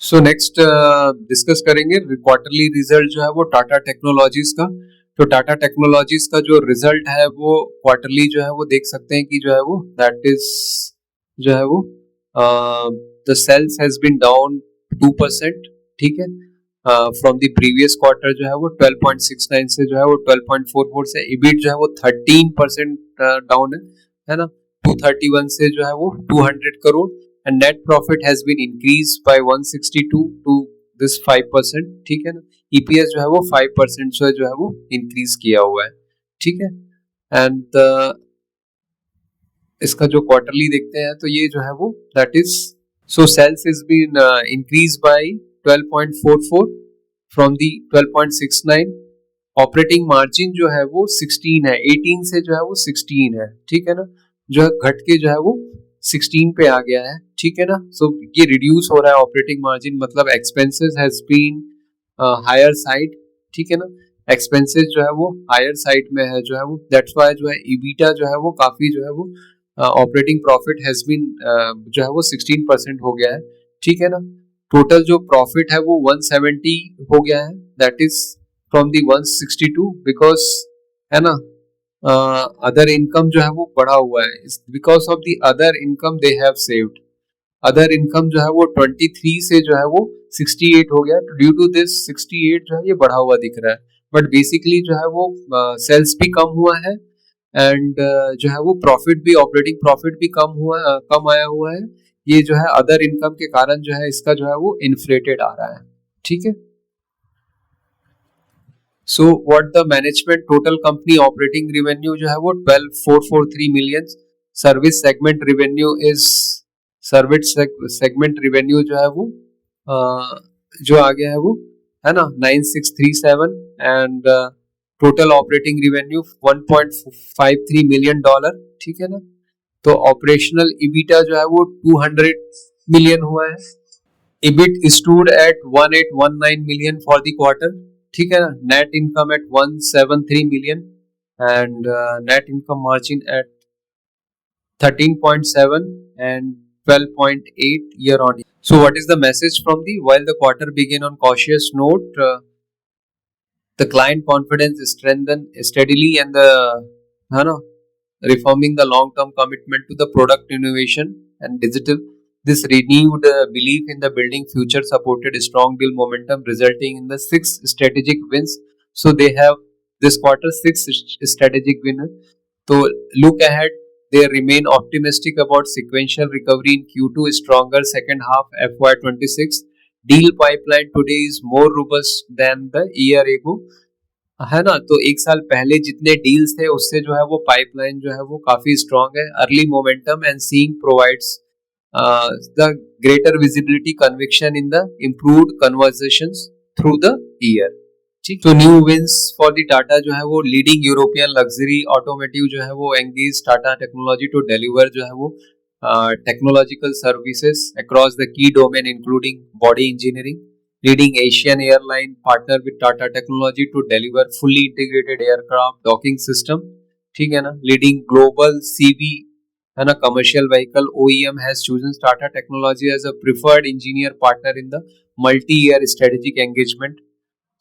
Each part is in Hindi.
सो नेक्स्ट डिस्कस करेंगे क्वार्टरली रिजल्ट जो है वो टाटा टेक्नोलॉजीज का। तो टाटा टेक्नोलॉजीज का जो रिजल्ट है वो क्वार्टरली जो है वो देख सकते हैं कि जो है वो दैट इज जो है वो the sales has been down 2%। ठीक है, फ्रॉम द प्रीवियस क्वार्टर जो है वो 12.69 से जो है वो 12.44 से इबिट जो है वो 13% डाउन है ना, 231 से जो है वो 200 करोड़। And net profit has been increase by 162 to this 5%। ठीक है ना, ईपीएस जो है वो 5% से जो है वो इंक्रीज किया हुआ है। ठीक है, एंड इसका जो क्वार्टरली देखते हैं तो ये जो है वो that is so sales is been increase by 12.44 from the 12.69। Operating margin जो है वो 16 है, 18 से जो है वो 16 है। ठीक है ना, जो है घट के जो है वो 16 पे आ गया है। ठीक है ना, सो ये रिड्यूस हो रहा है ऑपरेटिंग मार्जिन, मतलब expenses has been higher side. ठीक है ना, एक्सपेंसेस जो है वो हायर साइड में है जो है वो, दैट्स व्हाई जो है ईबीटा जो है वो काफी जो है वो ऑपरेटिंग प्रॉफिट हैज बीन जो है वो 16% हो गया है। ठीक है ना, टोटल जो प्रॉफिट है वो 170 हो गया है, that is from the 162 because है ना अदर इनकम जो है वो बढ़ा हुआ है, because of the other income they have saved. Other income जो है वो 23 से जो है वो 68 हो गया, ड्यू टू दिस 68 जो है ये बढ़ा हुआ दिख रहा है। बट बेसिकली जो है वो सेल्स भी कम हुआ है एंड जो है वो प्रॉफिट भी, ऑपरेटिंग प्रॉफिट भी कम आया हुआ है। ये जो है अदर इनकम के कारण जो है इसका जो है वो इन्फ्लेटेड आ रहा है। ठीक है, so what the management total company operating revenue जो है वो 12443 million. Service segment revenue is service segment revenue जो है वो जो आ गया है वो है ना 9637 and total operating revenue 1.53 million dollar. ठीक है ना, तो ऑपरेशनल इबिटा जो है वो 200 मिलियन हुआ है। EBIT stood at 1819 million for the quarter. ठीक है ना, net income at 173 million and net income margin at 13.7 and 12.8 year on year. So what is the message from the while the quarter began on cautious note, the client confidence strengthened steadily and the reforming the long term commitment to the product innovation and digital. This renewed belief in the building future supported strong deal momentum, resulting in the 6 strategic wins. So they have this quarter 6 strategic winners. So look ahead, they remain optimistic about sequential recovery in Q2, stronger second half FY26. Deal pipeline today is more robust than the year ago. है ना, तो एक साल पहले जितने डील्स थे उससे जो है वो पाइपलाइन जो है वो काफी स्ट्रांग है। Early momentum and seeing provides the greater visibility conviction in the improved conversations through the year. ठीक, तो new wins for the Tata जो है वो लीडिंग यूरोपियन लग्जरी ऑटोमेटिव जो है वो engage Tata technology to deliver जो है वो technological services across the key domain including body engineering. Leading Asian airline partner with Tata Technology to deliver fully integrated aircraft docking system. ठीक है ना, leading global CV है ना commercial vehicle OEM has chosen Tata Technology as a preferred engineer partner in the multi-year strategic engagement.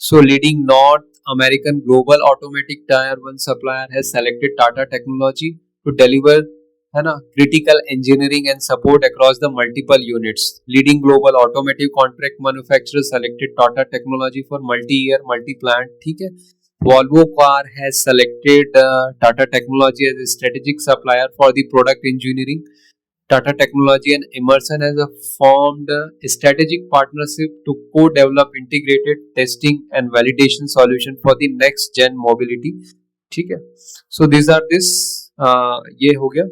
So leading North American global automatic tier 1 supplier has selected Tata Technology to deliver है ना critical engineering and support across the multiple units. Leading global automotive contract manufacturer selected Tata technology for multi year multi plant. ठीक है, Volvo car has selected Tata Technology as a strategic supplier for the product engineering. Tata Technology and Emerson has formed a strategic partnership to co-develop integrated testing and validation solution for the next gen mobility. ठीक है, so these are this ये हो गया।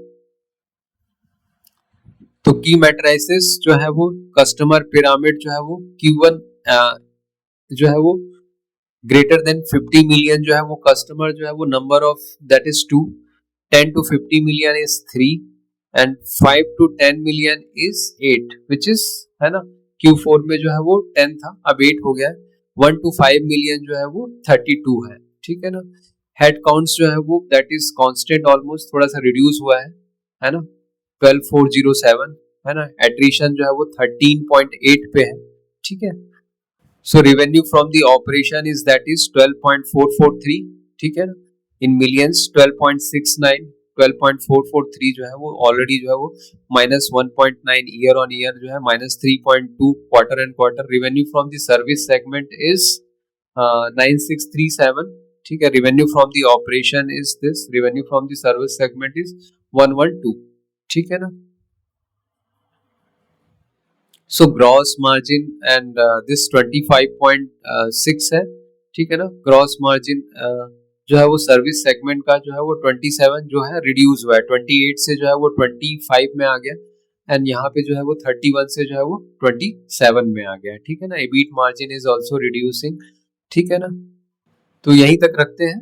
तो की मैट्रिसेस जो है वो कस्टमर पिरामिड जो है वो Q1 जो है वो ग्रेटर देन 50 मिलियन जो है वो कस्टमर जो है वो number of that is 2, 10 to 50 million is 3 and 5 to 10 million is 8 which is है ना Q4 में जो है वो 10 था, अब 8 हो गया है। 1 to 5 मिलियन जो है वो 32 है। ठीक है ना, हेड काउंट्स जो है वो दैट इज कांस्टेंट, ऑलमोस्ट थोड़ा सा रिड्यूस हुआ है ना 12407 है ना। एट्रिशन जो है वो 13.8 पे है। ठीक है। So revenue from the operation is that is 12.443, ठीक है ना, इन मिलियंस 12.69, 12.443 जो है वो ऑलरेडी जो है वो -1.9 ईयर ऑन ईयर जो है, -3.2 quarter and quarter. Revenue from the service segment is 9637, ठीक है। Revenue from the operation is this, revenue from the service segment is 112, ठीक है ना। So gross margin and this 25.6 है, ठीक है ना। ग्रॉस मार्जिन जो है वो सर्विस सेगमेंट का जो है वो 27 जो है रिड्यूस हुआ है, 28 से जो है वो 25 में आ गया, एंड यहाँ पे जो है वो 31 से जो है वो 27 में आ गया, ठीक है ना। EBIT margin is also reducing, ठीक है ना। तो यहीं तक रखते हैं।